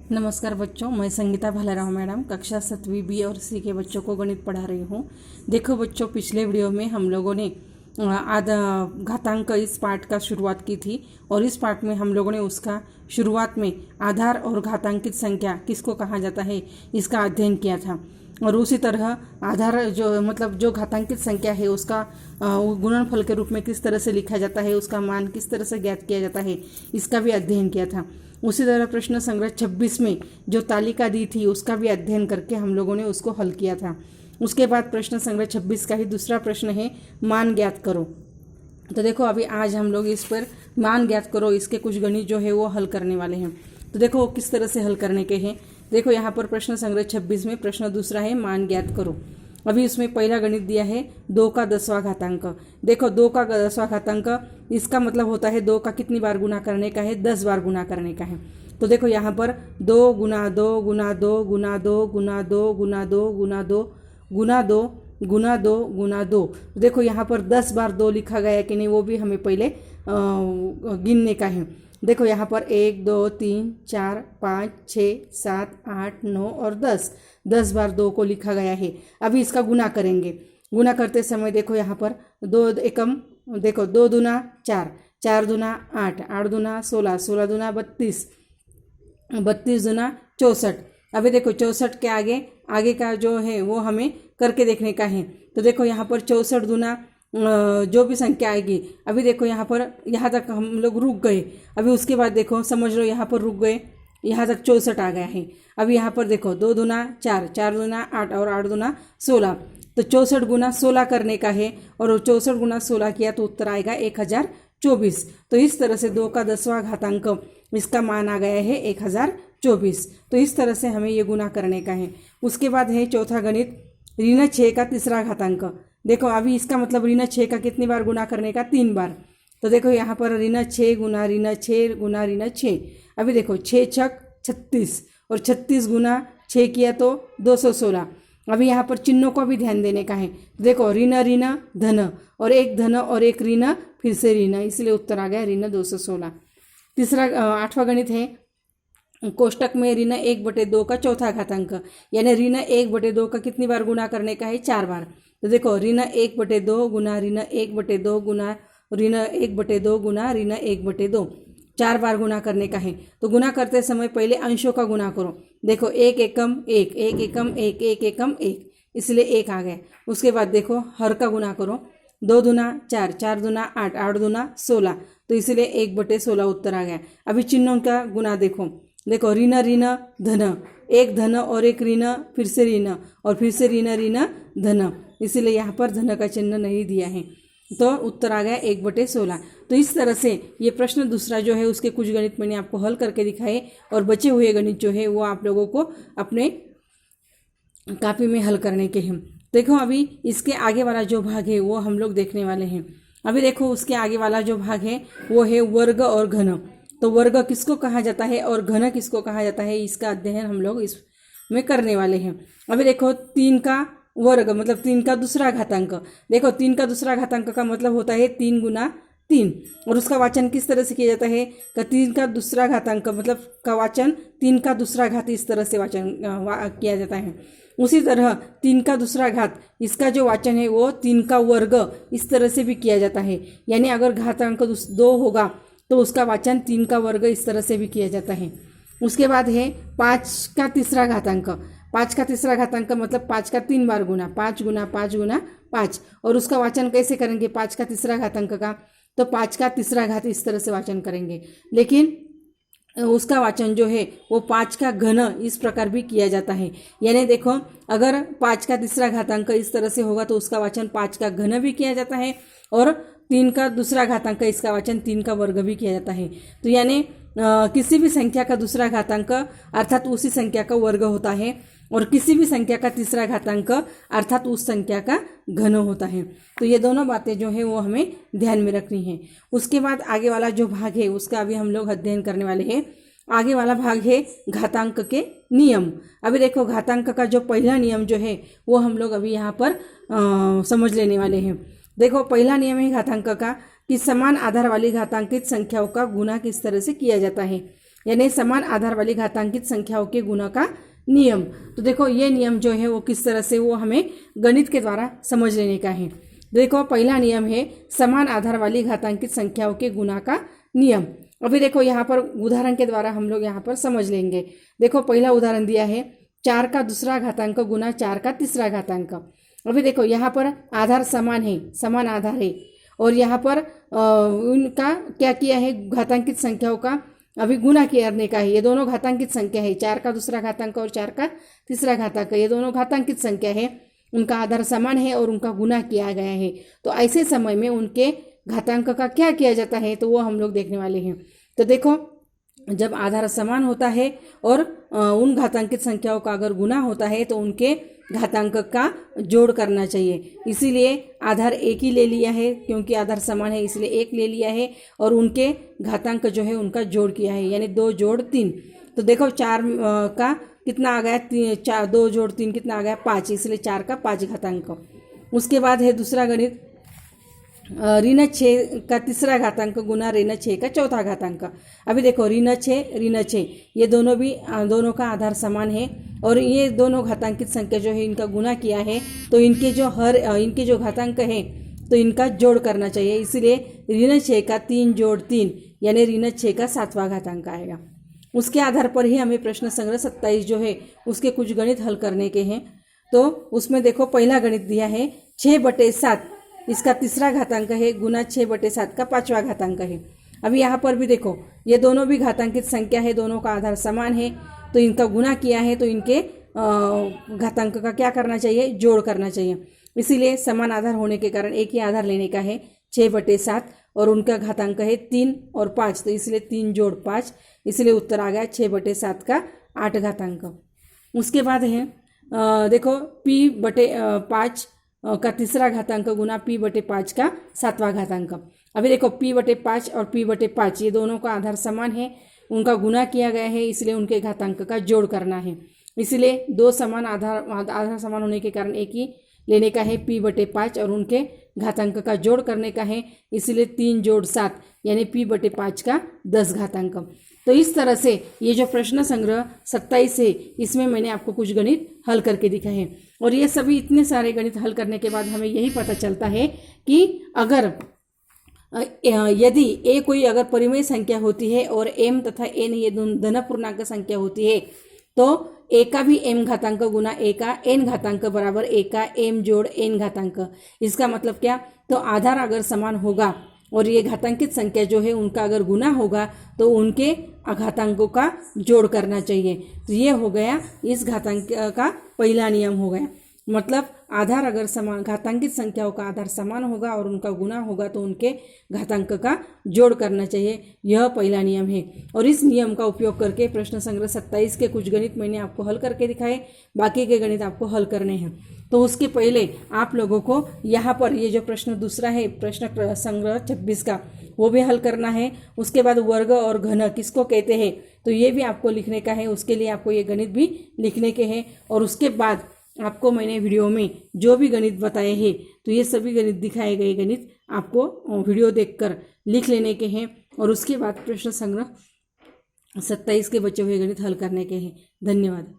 नमस्कार बच्चों, मैं संगीता भालाराव मैडम कक्षा 7वीं बी और सी के बच्चों को गणित पढ़ा रही हूँ। देखो बच्चों, पिछले वीडियो में हम लोगों ने आधा घातांक इस पार्ट का शुरुआत की थी और इस पार्ट में हम लोगों ने उसका शुरुआत में आधार और घातांकित संख्या किसको कहा जाता है इसका अध्ययन किया था। और उसी तरह आधार जो घातांकित संख्या है उसका गुणनफल के रूप में किस तरह से लिखा जाता है, उसका मान किस तरह से ज्ञात किया जाता है, इसका भी अध्ययन किया था। उसी तरह प्रश्न संग्रह 26 में जो तालिका दी थी उसका भी अध्ययन करके हम लोगों ने उसको हल किया था। उसके बाद प्रश्न संग्रह 26 का ही दूसरा प्रश्न है मान ज्ञात करो। तो देखो अभी आज हम लोग इस पर मान ज्ञात करो इसके कुछ गणित जो है वो हल करने वाले हैं। तो देखो वो किस तरह से हल करने के हैं। देखो यहाँ पर प्रश्न संग्रह 26 में प्रश्न दूसरा है मान ज्ञात करो। अभी उसमें पहला गणित दिया है 2 का 10वां घातांक। देखो 2 का 10वां घातांक इसका मतलब होता है 2 का कितनी बार गुना करने का है, 10 बार गुना करने का है। तो देखो यहाँ पर 2 गुना 2 गुना 2 गुना 2 गुना 2 गुना 2 गुना 2 गुना 2 गुना 2 गुना 2। देखो यहाँ पर 10 बार 2 लिखा गया है कि नहीं वो भी हमें पहले गिनने का है। देखो यहाँ पर 1 2 3 4 5 6 7 8 9 और 10 बार 2 को लिखा गया है। अभी इसका गुना करेंगे। गुना करते समय देखो यहाँ पर 2 एकम, देखो 2 दूना 4, 4 दूना 8, 8 दूना 16, 16 दूना 32, 32 दूना 64। अभी देखो 64 के आगे का जो है वो हमें करके देखने का है। तो देखो यहाँ पर 64 दूना जो भी संख्या आएगी, अभी देखो यहाँ पर यहाँ तक हम लोग रुक गए। अभी उसके बाद देखो समझ लो यहाँ पर रुक गए, यहाँ तक 64 आ गया है। अभी यहाँ पर देखो 2 दूना 4, 4 दूना 8 और 8 दूना 16। तो 64 गुना 16 करने का है और 64 गुना 16 किया तो उत्तर आएगा 1024। तो इस तरह से 2 का 10वां घातांक इसका मान आ गया है 1024। तो इस तरह से हमें ये गुना करने का है। उसके बाद है चौथा गणित ऋण 6 का तीसरा घातांक। देखो अभी इसका मतलब ऋण 6 का कितनी बार गुना करने का, 3 बार। तो देखो यहाँ पर ऋण 6 गुना ऋण 6 गुना ऋण 6। अभी देखो 6 छक 36 और 36 गुना 6 किया तो 216। अभी यहाँ पर चिन्हों को भी ध्यान देने का है। देखो ऋण ऋण धन और एक धन और एक ऋण फिर से ऋण, इसलिए उत्तर आ गया ऋण 216। तीसरा 8वां गणित है कोष्टक में ऋण 1/2 का चौथा घातांक, यानी ऋण 1/2 का कितनी बार गुना करने का है, 4 बार। तो देखो ऋण 1/2 गुना ऋण 1/2 गुना ऋण 1/2 गुना ऋण 1/2, 4 बार गुना करने का है। तो गुना करते समय पहले अंशों का गुना करो। देखो 1 एकम 1, 1 एकम 1, 1 एकम 1, इसलिए 1 आ गया। उसके बाद देखो हर का गुना करो। 2 दूना 4, 4 दूना 8, 8 दूना 16, तो इसलिए 1/16 उत्तर आ गया। अभी चिन्हों का गुना देखो। देखो ऋण ऋण धन, एक धन और एक ऋण फिर से ऋण और फिर से ऋण ऋण धन, इसीलिए यहाँ पर धन का चिन्ह नहीं दिया है। तो उत्तर आ गया 1/16। तो इस तरह से ये प्रश्न दूसरा जो है उसके कुछ गणित मैंने आपको हल करके दिखाए और बचे हुए गणित जो है वो आप लोगों को अपने कापी में हल करने के हैं। देखो अभी इसके आगे वाला जो भाग है वो हम लोग देखने वाले हैं। अभी देखो उसके आगे वाला जो भाग है वो है वर्ग और घन। तो वर्ग किसको कहा जाता है और घन किसको कहा जाता है, इसका अध्ययन हम लोग इसमें करने वाले हैं। अभी देखो 3 का वर्ग मतलब 3 का दूसरा घातांक। देखो 3 का दूसरा घातांक का मतलब होता है 3 गुना 3, और उसका वाचन किस तरह से किया जाता है कि 3 का दूसरा घातांक मतलब का वाचन 3 का दूसरा घात, इस तरह से वाचन किया जाता है। उसी तरह 3 का दूसरा घात इसका जो वाचन है वो 3 का वर्ग इस तरह से भी किया जाता है। यानी अगर घातांक 2 होगा तो उसका वाचन 3 का वर्ग इस तरह से भी किया जाता है। उसके बाद है 5 का तीसरा घातांक। 5 का तीसरा घातांक मतलब 5 का 3 बार गुना, 5 गुना 5 गुना 5, और उसका वाचन कैसे करेंगे 5 का तीसरा घातांक का, तो 5 का तीसरा घात इस तरह से वाचन करेंगे। लेकिन उसका वाचन जो है वो 5 का घन इस प्रकार भी किया जाता है। यानी देखो अगर 5 का तीसरा घातांक इस तरह से होगा तो उसका वाचन 5 का घन भी किया जाता है और 3 का दूसरा घातांक इसका वाचन 3 का वर्ग भी किया जाता है। तो यानी किसी भी संख्या का दूसरा घातांक अर्थात उसी संख्या का वर्ग होता है और किसी भी संख्या का तीसरा घातांक अर्थात उस संख्या का घन होता है। तो ये दोनों बातें जो है वो हमें ध्यान में रखनी है। उसके बाद आगे वाला जो भाग है उसका अभी हम लोग अध्ययन करने वाले हैं। आगे वाला भाग है घातांक के नियम। अभी देखो घातांक का जो पहला नियम जो है वो हम लोग अभी यहाँ पर समझ लेने वाले हैं। देखो पहला नियम है घातांक का कि समान आधार वाली घातांकित संख्याओं का गुना किस तरह से किया जाता है। यानी समान आधार वाली घातांकित संख्याओं के गुणा का नियम। तो देखो ये नियम जो है वो किस तरह से वो हमें गणित के द्वारा समझ लेने का है। देखो पहला नियम है समान आधार वाली घातांकित संख्याओं के गुणा का नियम। अभी देखो यहाँ पर उदाहरण के द्वारा हम लोग यहाँ पर समझ लेंगे। देखो पहला उदाहरण दिया है 4 का दूसरा घातांक गुना 4 का तीसरा घातांक। अभी देखो यहाँ पर आधार समान है, समान आधार है, और यहाँ पर उनका क्या किया है, घातांकित संख्याओं का अभी गुना करने का है। ये दोनों घातांकित संख्या है, 4 का दूसरा घातांक और 4 का तीसरा घातांक, ये दोनों घातांकित संख्या है, उनका आधार समान है और उनका गुना किया गया है। तो ऐसे समय में उनके घातांक का क्या किया जाता है तो वो हम लोग देखने वाले हैं। तो देखो जब आधार समान होता है और उन घातांकित संख्याओं का अगर गुना होता है तो उनके घातांक का जोड़ करना चाहिए। इसीलिए आधार एक ही ले लिया है, क्योंकि आधार समान है इसलिए एक ले लिया है, और उनके घातांक जो है उनका जोड़ किया है, यानी 2 जोड़ 3। तो देखो 4 का कितना आ गया, 2 जोड़ 3 कितना आ गया 5, इसलिए 4 का 5 घातांक। उसके बाद है दूसरा गणित ऋण 6 का तीसरा घातांक गुना ऋण 6 का चौथा घातांक। अभी देखो ऋण 6 ये दोनों का आधार समान है, और ये दोनों घातांकित संख्या जो है इनका गुना किया है, तो इनके जो घातांक है तो इनका जोड़ करना चाहिए। इसलिए ऋण 6 का 3 जोड़ 3 यानी ऋण 6 का 7वां घातांक आएगा। उसके आधार पर ही हमें प्रश्न संग्रह 27 जो है उसके कुछ गणित हल करने के हैं। तो उसमें देखो पहला गणित दिया है 6/7, इसका तीसरा घातांक है गुना 6/7 का 5वां घातांक है। अभी यहाँ पर भी देखो ये दोनों भी घातांकित संख्या है, दोनों का आधार समान है, तो इनका गुना किया है, तो इनके घातांक का क्या करना चाहिए, जोड़ करना चाहिए। इसीलिए समान आधार होने के कारण एक ही आधार लेने का है 6/7, और उनका घातांक है 3 और 5, तो इसलिए 3 जोड़ 5, इसलिए उत्तर आ गया 6/7 का 8 घातांक। उसके बाद है देखो p/5 का तीसरा घातांक गुना p/5 का 7वां घातांक। अभी देखो p/5 और p/5 ये दोनों का आधार समान है, उनका गुना किया गया है, इसलिए उनके घातांक का जोड़ करना है। इसलिए दो समान आधार समान होने के कारण एक ही लेने का है p/5, और उनके घातांक का जोड़ करने का है, इसलिए 3 जोड़ 7 यानी p/5 का 10 घातांक। तो इस तरह से ये जो प्रश्न संग्रह 27 है इसमें मैंने आपको कुछ गणित हल करके दिखाए हैं। और ये सभी इतने सारे गणित हल करने के बाद हमें यही पता चलता है कि अगर यदि ए कोई अगर परिमेय संख्या होती है और m तथा n ये धन पूर्णांक संख्या होती है, तो ए का भी m घातांक गुना ए का n घातांक बराबर ए का m जोड़ n घातांक। इसका मतलब क्या, तो आधार अगर समान होगा और ये घातांकित संख्या जो है उनका अगर गुना होगा तो उनके घातांकों का जोड़ करना चाहिए। तो ये हो गया इस घातांक का पहला नियम हो गया। मतलब आधार अगर समान, घातांकित संख्याओं का आधार समान होगा और उनका गुना होगा तो उनके घातांक का जोड़ करना चाहिए, यह पहला नियम है। और इस नियम का उपयोग करके प्रश्न संग्रह 27 के कुछ गणित मैंने आपको हल करके दिखाए, बाकी के गणित आपको हल करने हैं। तो उसके पहले आप लोगों को यहाँ पर ये जो प्रश्न दूसरा है प्रश्न संग्रह 26 का, वो भी हल करना है। उसके बाद वर्ग और घन किसको कहते हैं तो ये भी आपको लिखने का है, उसके लिए आपको ये गणित भी लिखने के हैं। और उसके बाद आपको मैंने वीडियो में जो भी गणित बताए हैं तो ये सभी गणित दिखाए गए गणित आपको वीडियो देखकर लिख लेने के हैं, और उसके बाद प्रश्न संग्रह 27 के बचे हुए गणित हल करने के हैं। धन्यवाद।